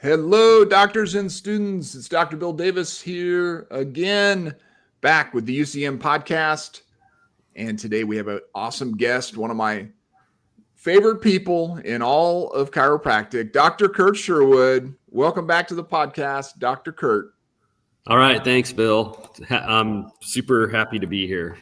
Hello, doctors and students. It's Dr. Bill Davis here again, back with the UCM Podcast. And today we have an awesome guest, one of my favorite people in all of chiropractic, Dr. Kurt Sherwood. Welcome back to the podcast, Dr. Kurt. All right. Thanks, Bill. I'm super happy to be here.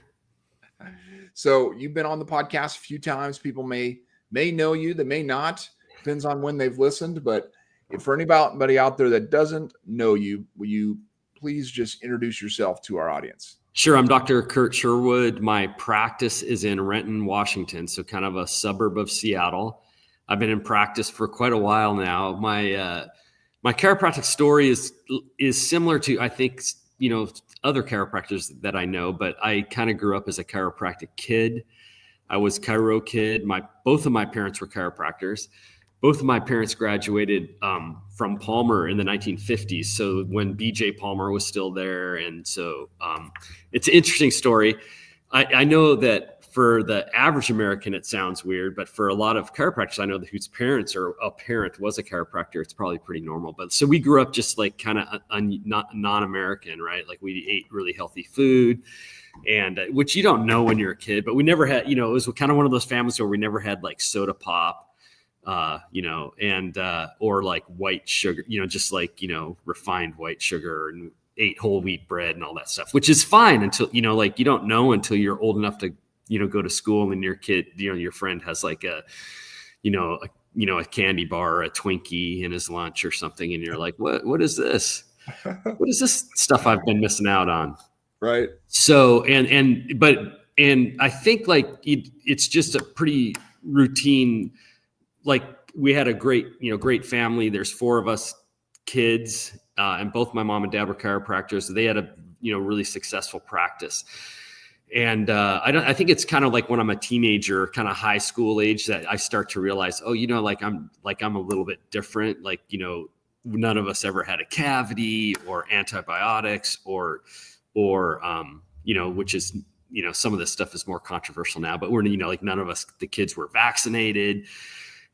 So you've been on the podcast a few times. People may know you, they may not. Depends on when they've listened, but for anybody out there that doesn't know you, will you please just introduce yourself to our audience? Sure. I'm Dr. Kurt Sherwood. My practice is in Renton, Washington, so kind of a suburb of Seattle. I've been in practice for quite a while now. My chiropractic story is similar to, I think, other chiropractors that I know, but I kind of grew up as a chiropractic kid. I was Chiro kid. Both of my parents were chiropractors. Both of my parents graduated from Palmer in the 1950s. So when BJ Palmer was still there. And so it's an interesting story. I know that for the average American, it sounds weird, but for a lot of chiropractors, I know whose parents or a parent was a chiropractor, it's probably pretty normal. But so we grew up just like kind of non-American, right? Like we ate really healthy food. And which you don't know when you're a kid, but we never had, it was kind of one of those families where we never had like soda pop. Or like white sugar, just like, refined white sugar and ate whole wheat bread and all that stuff, which is fine until, you don't know until you're old enough to, go to school and your kid, your friend has like a candy bar or a Twinkie in his lunch or something. And you're like, what is this? What is this stuff I've been missing out on? Right. So, and I think like it's just a pretty routine. Like we had a great family. There's 4 of us kids, and both my mom and dad were chiropractors. They had a, really successful practice. And I think it's kind of like when I'm a teenager, kind of high school age, that I start to realize, I'm a little bit different. Like, none of us ever had a cavity or antibiotics or which is, some of this stuff is more controversial now, but we're, like none of us, the kids were vaccinated.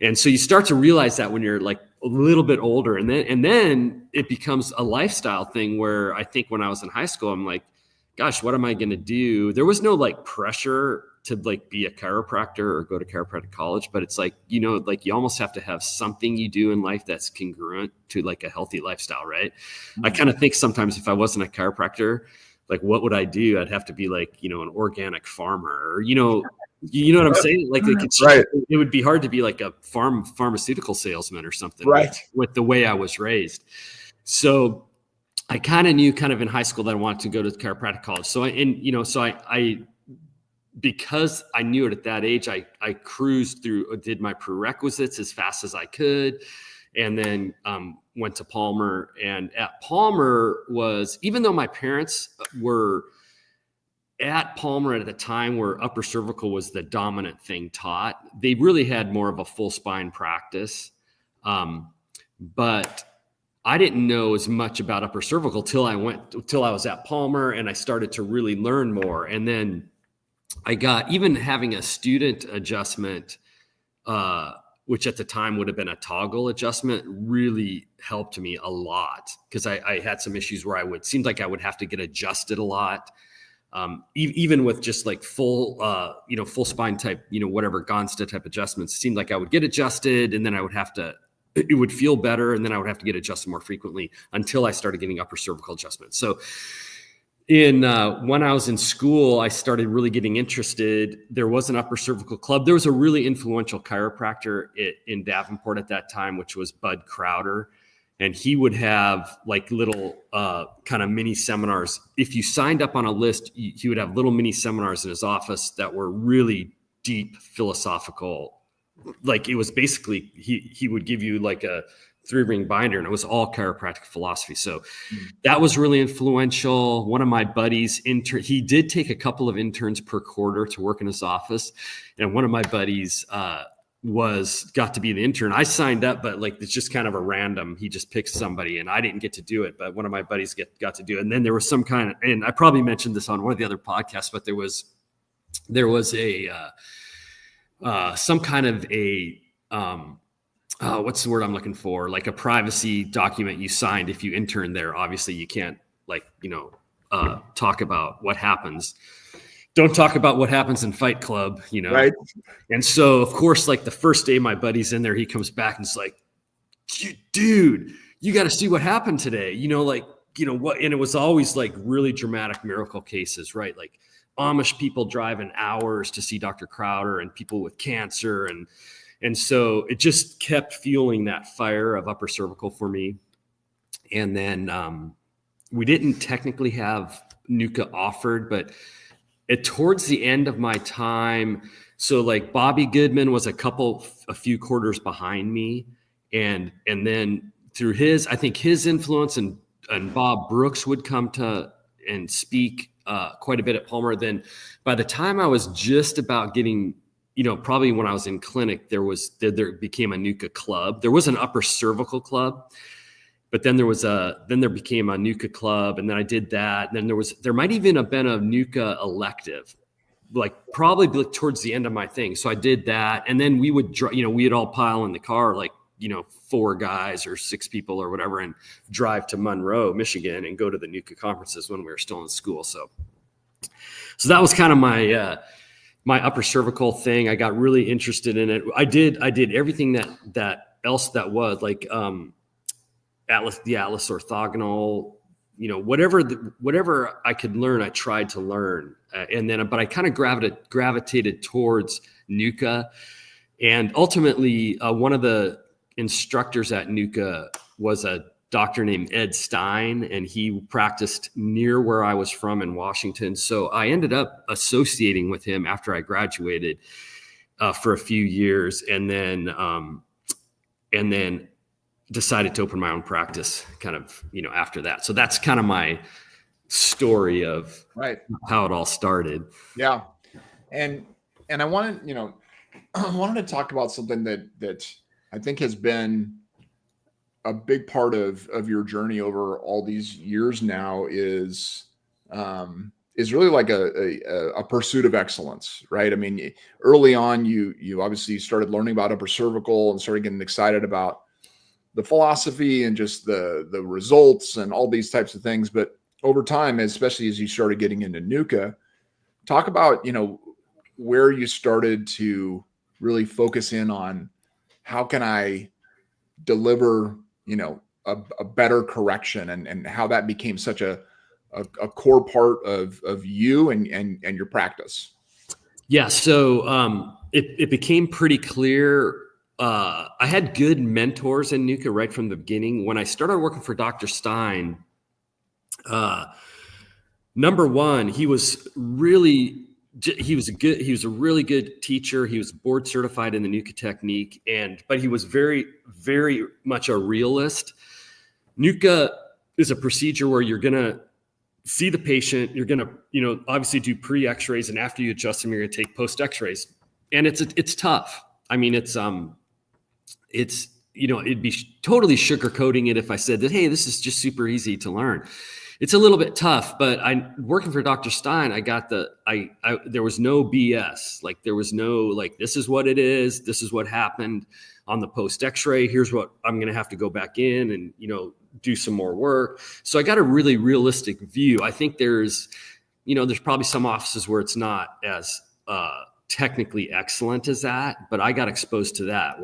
And so you start to realize that when you're like a little bit older, and then it becomes a lifestyle thing where I think when I was in high school, I'm like, gosh, what am I going to do? There was no like pressure to like be a chiropractor or go to chiropractic college, but it's like, like you almost have to have something you do in life that's congruent to like a healthy lifestyle, right? Mm-hmm. I kind of think sometimes if I wasn't a chiropractor, like what would I do? I'd have to be like, an organic farmer or, you know what I'm saying? Like right. It would be hard to be like a pharmaceutical salesman or something, right? With the way I was raised. So I kind of knew in high school that I wanted to go to chiropractic college. So I because I knew it at that age, I cruised through, did my prerequisites as fast as I could. And then went to Palmer, and at Palmer even though my parents were at Palmer at the time where upper cervical was the dominant thing taught, they really had more of a full spine practice. But I didn't know as much about upper cervical till I was at Palmer and I started to really learn more. And then I got, even having a student adjustment, which at the time would have been a toggle adjustment, really helped me a lot because I had some issues where seemed like I would have to get adjusted a lot. Even with just like full spine type, whatever Gonsta type adjustments, it seemed like I would get adjusted and then it would feel better. And then I would have to get adjusted more frequently until I started getting upper cervical adjustments. So when I was in school, I started really getting interested. There was an upper cervical club. There was a really influential chiropractor in Davenport at that time, which was Bud Crowder. And he would have like little kind of mini seminars. If you signed up on a list, he would have little mini seminars in his office that were really deep philosophical. Like it was basically, he would give you like a 3-ring binder and it was all chiropractic philosophy. So that was really influential. One of my buddies, he did take a couple of interns per quarter to work in his office. And one of my buddies, got to be the intern. I signed up, but like, it's just kind of a random, he just picked somebody and I didn't get to do it, but one of my buddies got to do it. And then there was some kind of, and I probably mentioned this on one of the other podcasts, but there was a, some kind of a what's the word I'm looking for? Like a privacy document you signed if you intern there. Obviously, you can't talk about what happens. Don't talk about what happens in Fight Club, Right. And so, of course, like the first day my buddy's in there, he comes back and it's like, dude, you got to see what happened today. What? And it was always like really dramatic miracle cases, right? Like Amish people driving hours to see Dr. Crowder and people with cancer. And so it just kept fueling that fire of upper cervical for me. And then we didn't technically have NUCCA offered, but towards the end of my time, so like Bobby Goodman was a few quarters behind me. And then through his influence and Bob Brooks would come to and speak quite a bit at Palmer. Then by the time I was just about getting, probably when I was in clinic, there became a NUCCA club. There was an upper cervical club, but then there became a NUCCA club, and then I did that. And then there might even have been a NUCCA elective, like probably towards the end of my thing. So I did that, and then we would, we'd all pile in the car, like 4 guys or 6 people or whatever, and drive to Monroe, Michigan, and go to the NUCCA conferences when we were still in school. So that was kind of my my upper cervical thing. I got really interested in it. I did everything that was like the Atlas orthogonal, whatever I could learn, I tried to learn. But I kind of gravitated towards NUCCA. And ultimately, one of the instructors at NUCCA was a doctor named Ed Stein, and he practiced near where I was from in Washington. So I ended up associating with him after I graduated for a few years, and then decided to open my own practice kind of, after that. So that's kind of my story of how it all started. Yeah. And I wanted, I wanted to talk about something that I think has been a big part of your journey over all these years now is really like a pursuit of excellence, right? I mean, early on, you obviously started learning about upper cervical and started getting excited about the philosophy and just the results and all these types of things. But over time, especially as you started getting into NUCCA, talk about, where you started to really focus in on how can I deliver, a better correction, and how that became such a core part of you and your practice. Yeah. So it became pretty clear. I had good mentors in NUCCA right from the beginning. When I started working for Dr. Stein, number one, he was a really good teacher. He was board certified in the NUCCA technique, but he was very, very much a realist. NUCCA is a procedure where you're going to see the patient. You're going to, obviously do pre-X-rays, and after you adjust them, you're going to take post-X-rays. And it's tough. I mean, it'd be totally sugarcoating it if I said that, hey, this is just super easy to learn. It's a little bit tough, but working for Dr. Stein, there was no BS. Like there was no, like, this is what it is. This is what happened on the post X-ray. Here's what I'm going to have to go back in and, do some more work. So I got a really realistic view. I think there's probably some offices where it's not as technically excellent as that, but I got exposed to that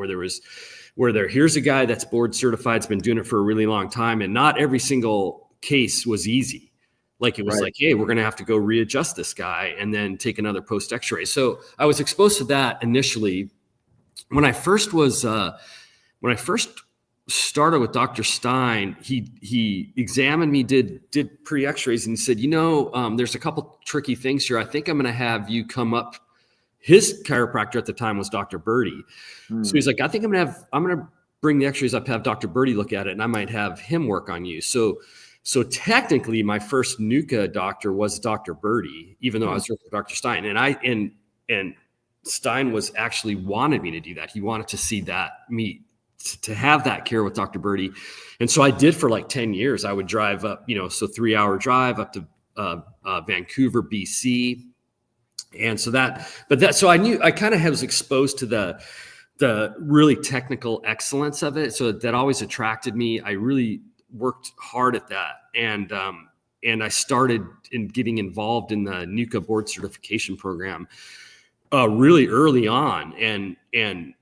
here's a guy that's board certified, has been doing it for a really long time, and not every single case was easy. Like it was like, hey, we're going to have to go readjust this guy and then take another post X-ray. So I was exposed to that initially. When I first started with Dr. Stein, he examined me, did pre X-rays, and he said, there's a couple tricky things here. I think I'm going to have you come up. His chiropractor at the time was Dr. Birdie. So he's like, I think I'm going to bring the X-rays up, have Dr. Birdie look at it, and I might have him work on you. So technically my first NUCCA doctor was Dr. Birdie, even though I was working with Dr. Stein. And Stein was actually wanted me to do that. He wanted to see to have that care with Dr. Birdie. And so I did for like 10 years. I would drive up, 3-hour drive up to Vancouver, BC. And so so I knew I kind of was exposed to the the really technical excellence of it. So that always attracted me. I really worked hard at that. And I started getting involved in the NUCCA board certification program really early on. And then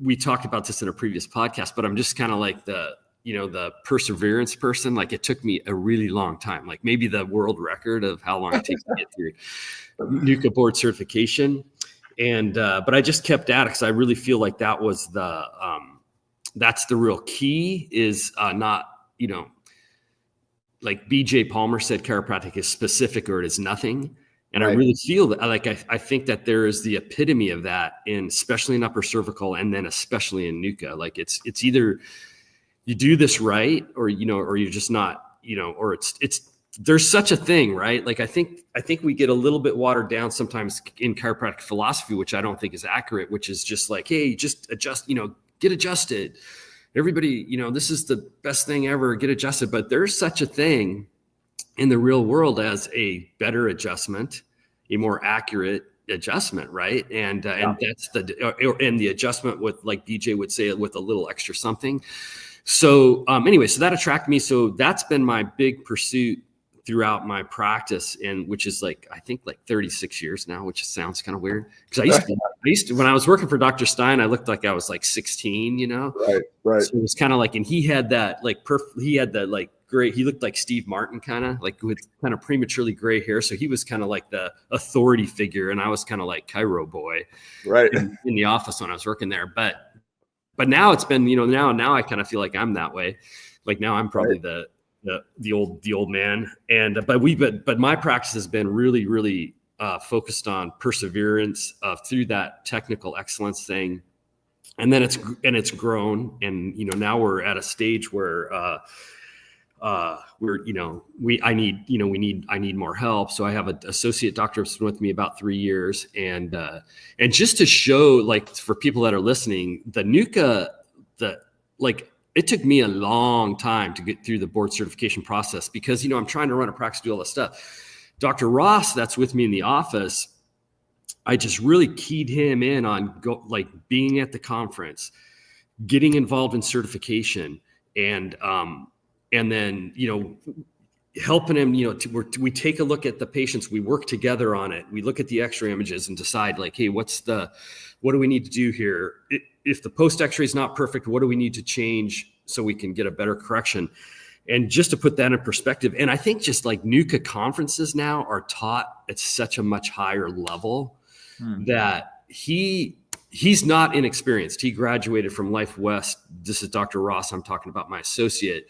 we talked about this in a previous podcast, but I'm just kind of like the perseverance person. Like it took me a really long time, like maybe the world record of how long it takes to get through NUCCA board certification. And, but I just kept at it because I really feel like that was that's the real key is not, like BJ Palmer said, chiropractic is specific or it is nothing. And right. I really feel that I think that there is the epitome of that especially in upper cervical and then especially in NUCCA. Like it's either you do this right or you're just not, or it's there's such a thing, right? Like I think we get a little bit watered down sometimes in chiropractic philosophy, which I don't think is accurate, which is just like, hey, just adjust, get adjusted. Everybody, this is the best thing ever, get adjusted. But there's such a thing in the real world as a better adjustment, a more accurate adjustment, right? And that's the adjustment with, like DJ would say, with a little extra something. So anyway, so that attracted me. So that's been my big pursuit throughout my practice, and which is like, I think like 36 years now, which sounds kind of weird. Because I used to, when I was working for Dr. Stein, I looked like I was like 16, Right. So it was kind of like, and he had that like, he had that like gray, he looked like Steve Martin, kind of like with kind of prematurely gray hair. So he was kind of like the authority figure. And I was kind of like Chiro boy, right, in the office when I was working there. But now it's been, now I kind of feel like I'm that way. Like now I'm probably right. the old man. And, but my practice has been really, really focused on perseverance through that technical excellence thing. And then it's grown. And, now we're at a stage where, I need more help. So I have an associate doctor who's been with me about 3 years. And just to show, like, for people that are listening, the NUCCA, it took me a long time to get through the board certification process because, I'm trying to run a practice, do all this stuff. Dr. Ross, that's with me in the office, I just really keyed him in on being at the conference, getting involved in certification, and then, helping him, we take a look at the patients, we work together on it. We look at the x-ray images and decide like, hey, what do we need to do here? If the post x-ray is not perfect, what do we need to change so we can get a better correction? And just to put that in perspective, and I think just like NUCCA conferences now are taught at such a much higher level that he's not inexperienced. He graduated from Life West. This is Dr. Ross. I'm talking about my associate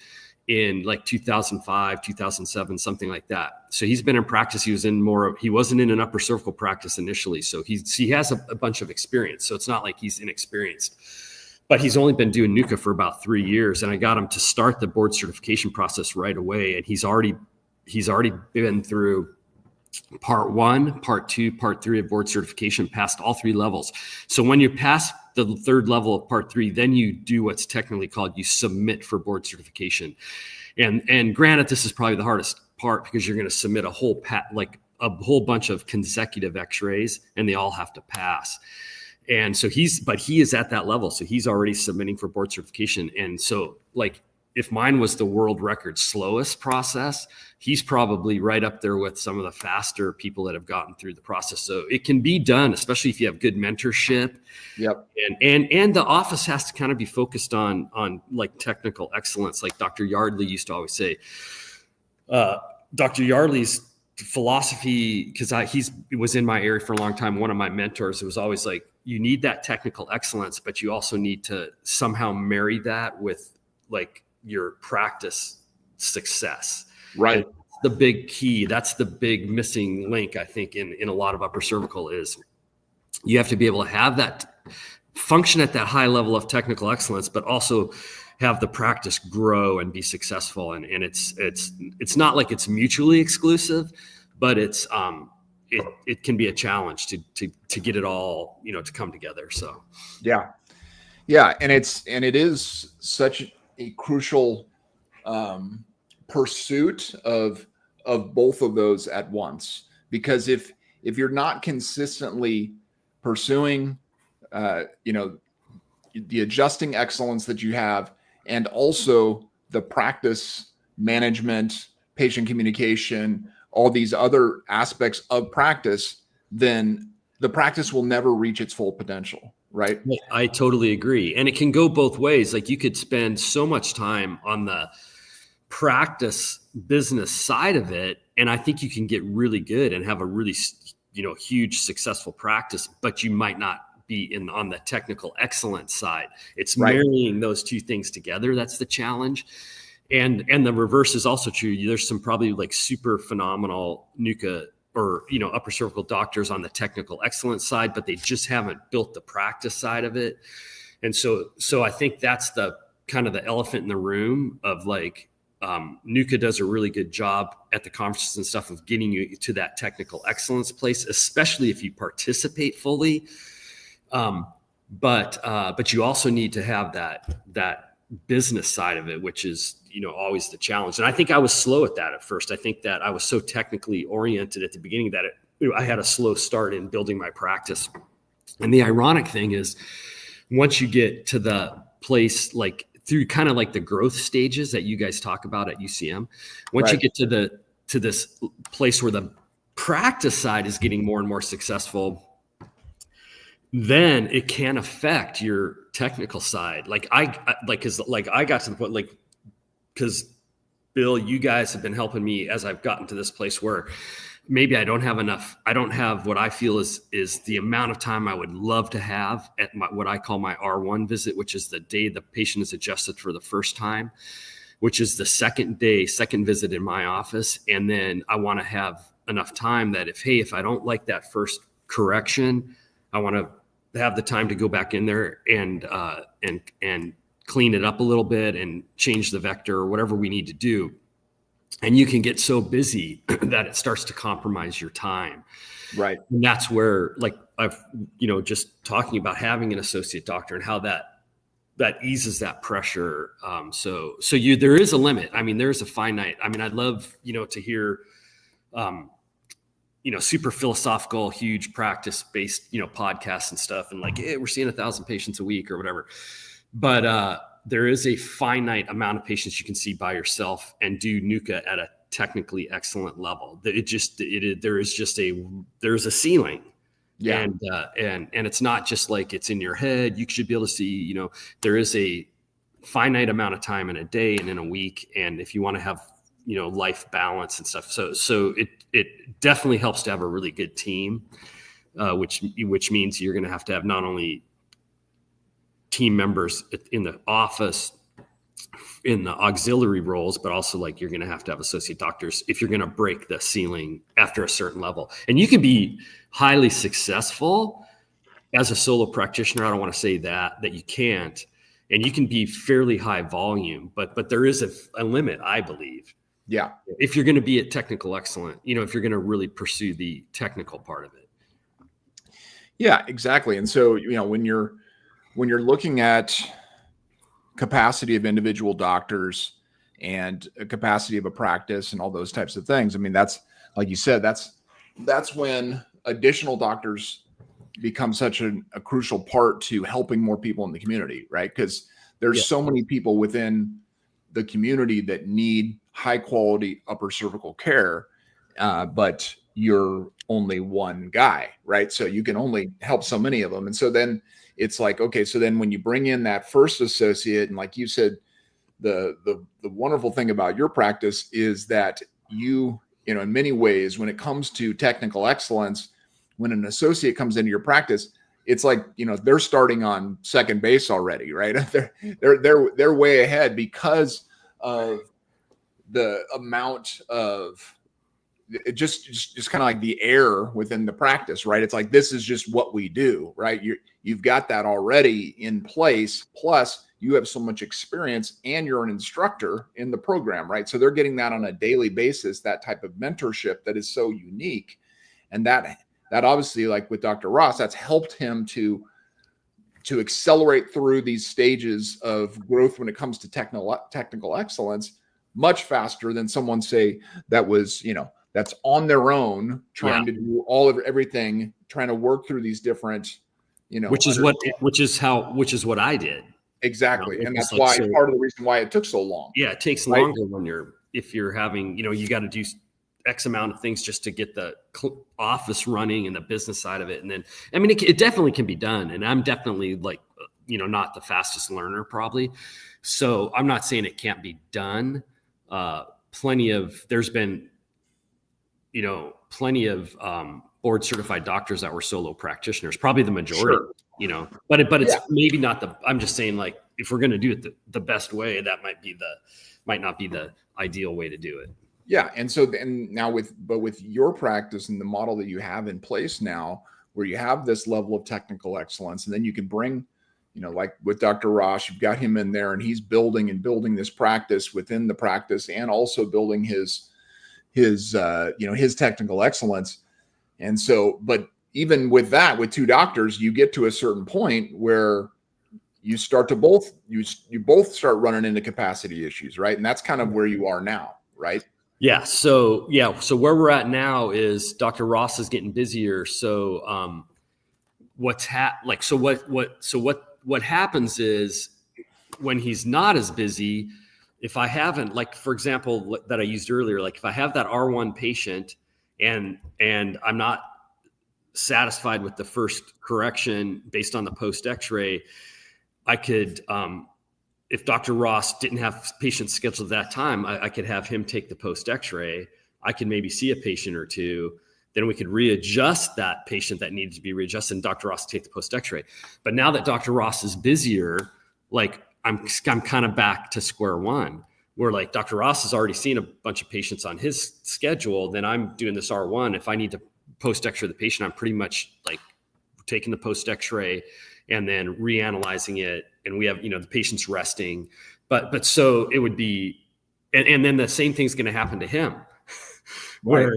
in like 2005, 2007, something like that. So he's been in practice. He wasn't in an upper cervical practice initially. So he has a bunch of experience. So it's not like he's inexperienced, but he's only been doing NUCCA for about 3 years. And I got him to start the board certification process right away. And he's already been through part 1, part 2, part 3 of board certification, passed all 3 levels. So when you pass the 3rd level of part 3, then you do what's technically called, you submit for board certification. And granted, this is probably the hardest part because you're going to submit a whole bunch of consecutive x-rays and they all have to pass. And so he is at that level. So he's already submitting for board certification. And so like, if mine was the world record slowest process, he's probably right up there with some of the faster people that have gotten through the process. So it can be done, especially if you have good mentorship. Yep. And the office has to kind of be focused on like technical excellence. Like Dr. Yardley used to always say, Dr. Yardley's philosophy, because he was in my area for a long time. One of my mentors, it was always like, you need that technical excellence, but you also need to somehow marry that with like your practice success. Right. And the big key. That's the big missing link, I think, in a lot of upper cervical is you have to be able to have that function at that high level of technical excellence, but also have the practice grow and be successful. And it's not like it's mutually exclusive, but it can be a challenge to get it all, to come together. So, yeah. And it is such a crucial pursuit of both of those at once, because if you're not consistently pursuing the adjusting excellence that you have, and also the practice management, patient communication, all these other aspects of practice, then the practice will never reach its full potential, right? I totally agree. And it can go both ways. Like you could spend so much time on the practice business side of it, and I think you can get really good and have a really, huge successful practice, but you might not be on the technical excellence side. It's Right. marrying those two things together. That's the challenge. And the reverse is also true. There's some probably like super phenomenal NUCCA or, upper cervical doctors on the technical excellence side, but they just haven't built the practice side of it. And so I think that's the kind of the elephant in the room of like, NUCCA does a really good job at the conferences and stuff of getting you to that technical excellence place, especially if you participate fully. But you also need to have that business side of it, which is, always the challenge. And I think I was slow at that at first. I think that I was so technically oriented at the beginning that I had a slow start in building my practice. And the ironic thing is once you get to the place, like through kind of like the growth stages that you guys talk about at UCM, once you get to this place where the practice side is getting more and more successful, then it can affect your technical side. Like I got to the point, because Bill, you guys have been helping me as I've gotten to this place where maybe I don't have what I feel is the amount of time I would love to have at what I call my R1 visit, which is the day the patient is adjusted for the first time, which is the second visit in my office. And then I want to have enough time that if I don't like that first correction, I want to have the time to go back in there and clean it up a little bit and change the vector or whatever we need to do. And you can get so busy that it starts to compromise your time. Right. And that's where, like, I've, just talking about having an associate doctor and how that eases that pressure. So there is a limit. I mean, there's a finite. I mean, I'd love, to hear, super philosophical, huge practice-based, podcasts and stuff. And like, hey, we're seeing 1,000 patients a week or whatever. But there is a finite amount of patients you can see by yourself and do NUCCA at a technically excellent level. There's a ceiling. Yeah. And it's not just like it's in your head. You should be able to see, there is a finite amount of time in a day and in a week. And if you want to have, life balance and stuff. So it definitely helps to have a really good team, which means you're going to have not only team members in the office, in the auxiliary roles, but also like you're going to have associate doctors if you're going to break the ceiling after a certain level. And you can be highly successful as a solo practitioner. I don't want to say that you can't, and you can be fairly high volume, but there is a limit, I believe. Yeah. If you're going to be at technical excellent, if you're going to really pursue the technical part of it. Yeah, exactly. And so, when you're looking at capacity of individual doctors and a capacity of a practice and all those types of things, I mean, that's, like you said, that's when additional doctors become such a crucial part to helping more people in the community, right? Because there's so many people within the community that need high quality upper cervical care, but you're only one guy, right? So you can only help so many of them. And so then it's like, okay, so then when you bring in that first associate, and like you said, the wonderful thing about your practice is that you in many ways, when it comes to technical excellence, when an associate comes into your practice, it's like, they're starting on second base already, right? They're way ahead because of the amount of just kind of like the air within the practice, right? It's like, this is just what we do, right? You've got that already in place. Plus you have so much experience and you're an instructor in the program, right? So they're getting that on a daily basis, that type of mentorship that is so unique. And that obviously, like with Dr. Ross, that's helped him to accelerate through these stages of growth when it comes to technical excellence much faster than someone, say, that was, that's on their own, trying to do everything, trying to work through these different which is what I did. Exactly. And that's like, why part of the reason why it took so long. Yeah. It takes longer if you're having, you got to do X amount of things just to get the office running and the business side of it. And then, I mean, it definitely can be done. And I'm definitely like, not the fastest learner probably. So I'm not saying it can't be done. There's been, plenty of board certified doctors that were solo practitioners, probably the majority, but it's maybe not I'm just saying, like, if we're going to do it the best way, that might not be the ideal way to do it. Yeah. And so then now with your practice and the model that you have in place now, where you have this level of technical excellence, and then you can bring, like with Dr. Ross, you've got him in there and he's building this practice within the practice and also building his technical excellence. And so, but even with that, with two doctors, you get to a certain point where you start to both start running into capacity issues, right? And that's kind of where you are now, right? Yeah. So where we're at now is Dr. Ross is getting busier. So what happens is when he's not as busy, if I haven't, like, for example, that I used earlier, like if I have that R1 patient and I'm not satisfied with the first correction based on the post X-ray, I could, if Dr. Ross didn't have patients scheduled at that time, I could have him take the post X-ray. I could maybe see a patient or two. Then we could readjust that patient that needed to be readjusted, and Dr. Ross take the post X-ray. But now that Dr. Ross is busier, like I'm kind of back to square one, where like Dr. Ross has already seen a bunch of patients on his schedule. Then I'm doing this R1. If I need to post X-ray the patient, I'm pretty much like taking the post X-ray and then reanalyzing it. And we have, the patient's resting, but so it would be, and then the same thing's going to happen to him. Where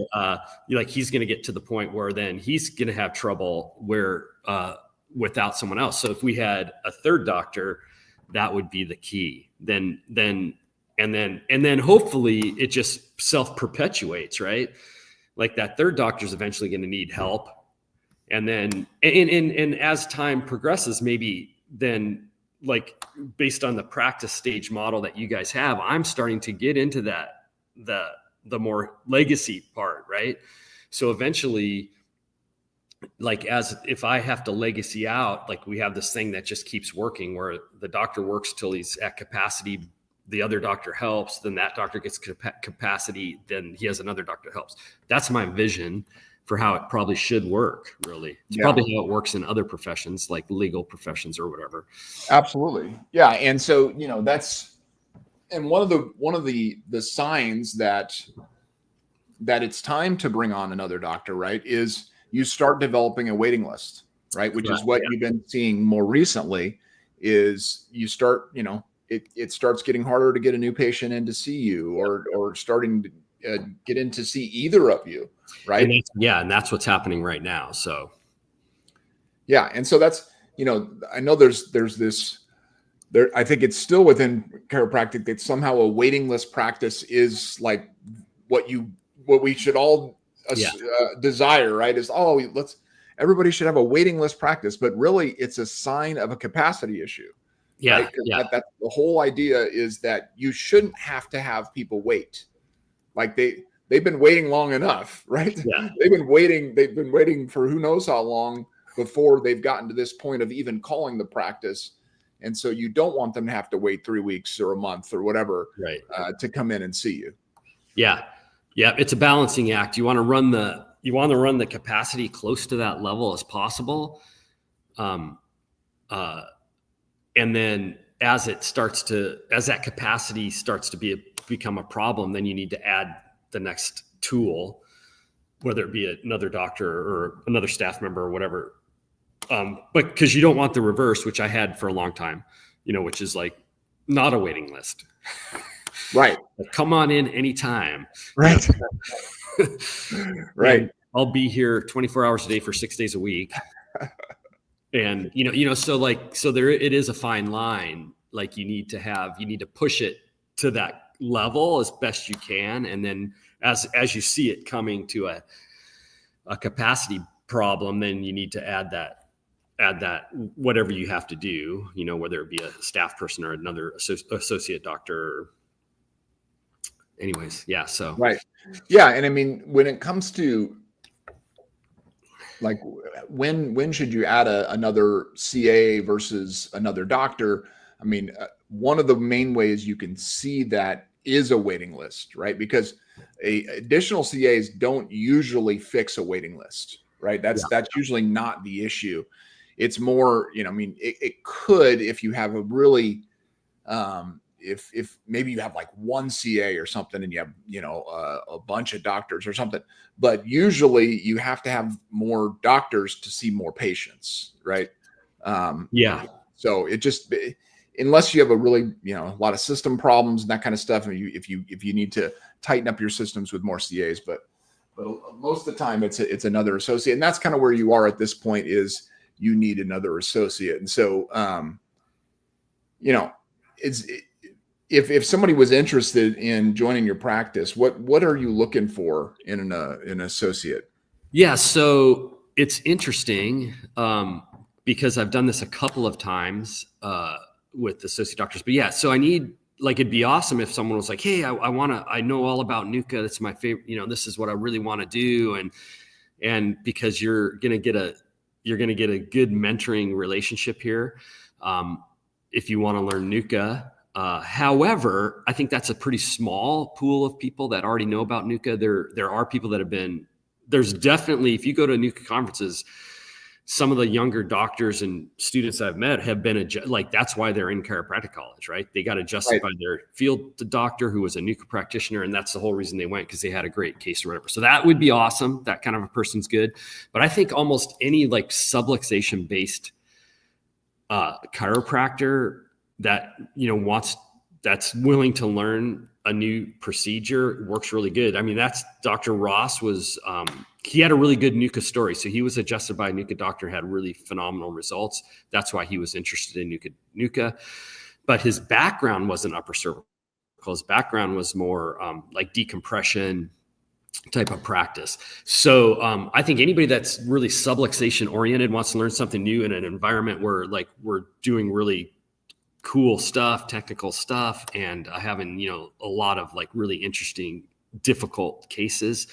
like he's going to get to the point where then he's going to have trouble without someone else. So if we had a third doctor, that would be the key. Then hopefully it just self perpetuates, right? Like that third doctor is eventually going to need help, and then and as time progresses, maybe then, like based on the practice stage model that you guys have, I'm starting to get into the more legacy part, right? So eventually, like if I have to legacy out, like we have this thing that just keeps working where the doctor works till he's at capacity, the other doctor helps, then that doctor gets capacity, then he has another doctor that helps. That's my vision for how it probably should work, really. It's probably how it works in other professions, like legal professions or whatever. Absolutely. Yeah. And so, that's, and one of the signs that it's time to bring on another doctor, right, is you start developing a waiting list, right? Which is what you've been seeing more recently is you start, it starts getting harder to get a new patient in to see you or starting to get in to see either of you, right? And that's what's happening right now. So. Yeah. And so that's, I know there's this, I think it's still within chiropractic that somehow a waiting list practice is like what we should all desire, right? Is everybody should have a waiting list practice, but really it's a sign of a capacity issue. Yeah, right? That's the whole idea is that you shouldn't have to have people wait. Like they've been waiting long enough, right? Yeah. They've been waiting for who knows how long before they've gotten to this point of even calling the practice. And so you don't want them to have to wait 3 weeks or a month or whatever, right, to come in and see you. Yeah. Yeah. It's a balancing act. You want to run the capacity close to that level as possible. And then as that capacity starts to become a problem, then you need to add the next tool, whether it be another doctor or another staff member or whatever. But because you don't want the reverse, which I had for a long time, which is like not a waiting list. Right. Like, come on in anytime. Right. Right. I'll be here 24 hours a day for 6 days a week. And, so there, it is a fine line. Like you need to push it to that level as best you can. And then as you see it coming to a capacity problem, then you need to add add that, whatever you have to do, whether it be a staff person or another associate doctor. Anyways. Yeah. So. Right. Yeah. And I mean, when it comes to like, when should you add another CA versus another doctor? I mean, one of the main ways you can see that is a waiting list, right? Because additional CAs don't usually fix a waiting list, right? That's usually not the issue. It's more, I mean, it could, if you have a really, if maybe you have like one CA or something and you have, a bunch of doctors or something, but usually you have to have more doctors to see more patients, right? So it just, unless you have a really, a lot of system problems and that kind of stuff, and if you need to tighten up your systems with more CAs, but most of the time it's another associate, and that's kind of where you are at this point, is you need another associate. And so, if somebody was interested in joining your practice, what are you looking for in an associate? Yeah, so it's interesting because I've done this a couple of times with associate doctors. But yeah, so I need, like, it'd be awesome if someone was like, hey, I know all about NUCCA. That's my favorite, this is what I really want to do. And because you're going to get a good mentoring relationship here. If you want to learn NUCCA. However, I think that's a pretty small pool of people that already know about NUCCA. There are people that there's definitely, if you go to NUCCA conferences, some of the younger doctors and students I've met have been that's why they're in chiropractic college, right? They got adjusted by their field doctor who was a NUCCA practitioner. And that's the whole reason they went, because they had a great case or whatever. So that would be awesome. That kind of a person's good. But I think almost any like subluxation based chiropractor that, that's willing to learn a new procedure works really good. I mean, that's Dr. Ross was, he had a really good NUCCA story. So he was adjusted by a NUCCA doctor, had really phenomenal results. That's why he was interested in NUCCA. But his background wasn't upper cervical. His background was more like decompression type of practice. So I think anybody that's really subluxation oriented, wants to learn something new in an environment where like we're doing really cool stuff, technical stuff, and having, a lot of like really interesting, difficult cases.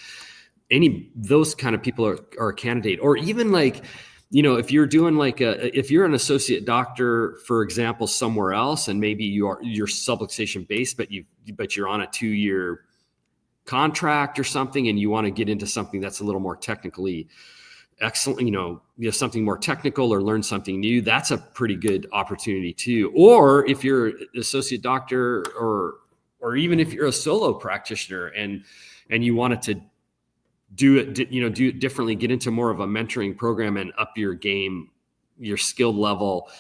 Those kind of people are a candidate. Or even like, if you're doing if you're an associate doctor, for example, somewhere else, and maybe you're subluxation based, but you're on a 2-year contract or something, and you want to get into something that's a little more technically excellent, something more technical, or learn something new, that's a pretty good opportunity too. Or if you're an associate doctor, or even if you're a solo practitioner and you wanted to do it differently, get into more of a mentoring program and up your game, your skill level,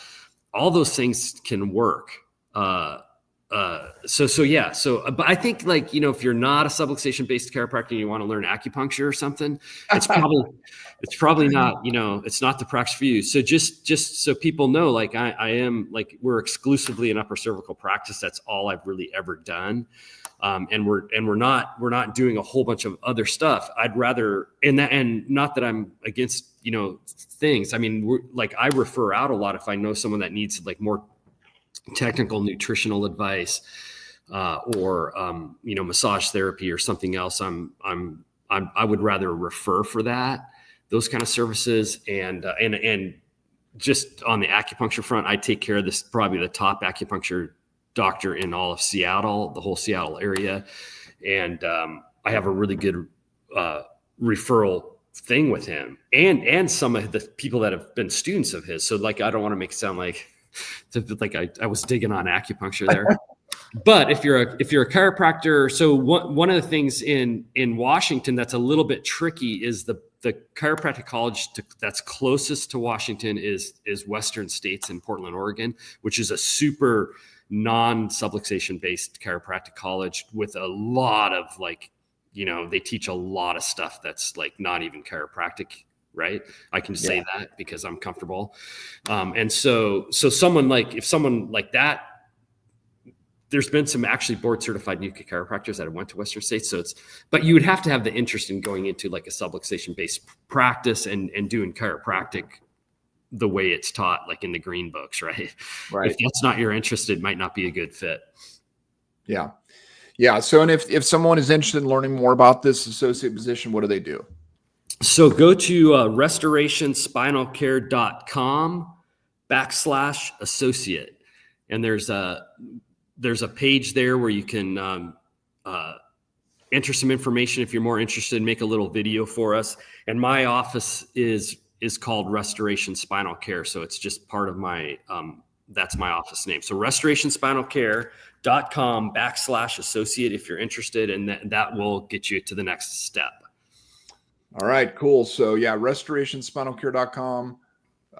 all those things can work. But I think if you're not a subluxation based chiropractor and you want to learn acupuncture or something, it's probably not, it's not the practice for you. So just so people know, I am we're exclusively an upper cervical practice. That's all I've really ever done. And we're not doing a whole bunch of other stuff. I'd rather, and not that I'm against, things. I mean, I refer out a lot if I know someone that needs more technical nutritional advice, or massage therapy or something else. I would rather refer for those kind of services. And just on the acupuncture front, I take care of this, probably the top acupuncture doctor in all of Seattle, the whole Seattle area. And I have a really good referral thing with him and some of the people that have been students of his. So I don't want to make it sound like I was digging on acupuncture there. But if you're a chiropractor, so one of the things in Washington that's a little bit tricky is the chiropractic college that's closest to Washington is Western States in Portland, Oregon, which is a super non-subluxation based chiropractic college with a lot of they teach a lot of stuff that's not even chiropractic. Right. I can say that because I'm comfortable. And so someone if someone like that, there's been some actually board certified NUCCA chiropractors that have went to Western States. But you would have to have the interest in going into a subluxation based practice and doing chiropractic the way it's taught, like in the green books, right? Right. If that's not your interest, it might not be a good fit. Yeah. Yeah. So, and if someone is interested in learning more about this associate position, what do they do? So go to restorationspinalcare.com/associate. And there's a page there where you can enter some information if you're more interested, make a little video for us. And my office is called Restoration Spinal Care. So it's just part of my, that's my office name. So restorationspinalcare.com/associate if you're interested, and that will get you to the next step. All right, cool. So yeah, restorationspinalcare.com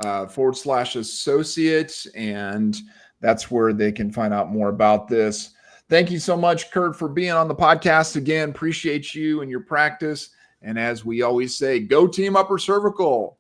/associate. And that's where they can find out more about this. Thank you so much, Kurt, for being on the podcast again. Appreciate you and your practice. And as we always say, go team upper cervical.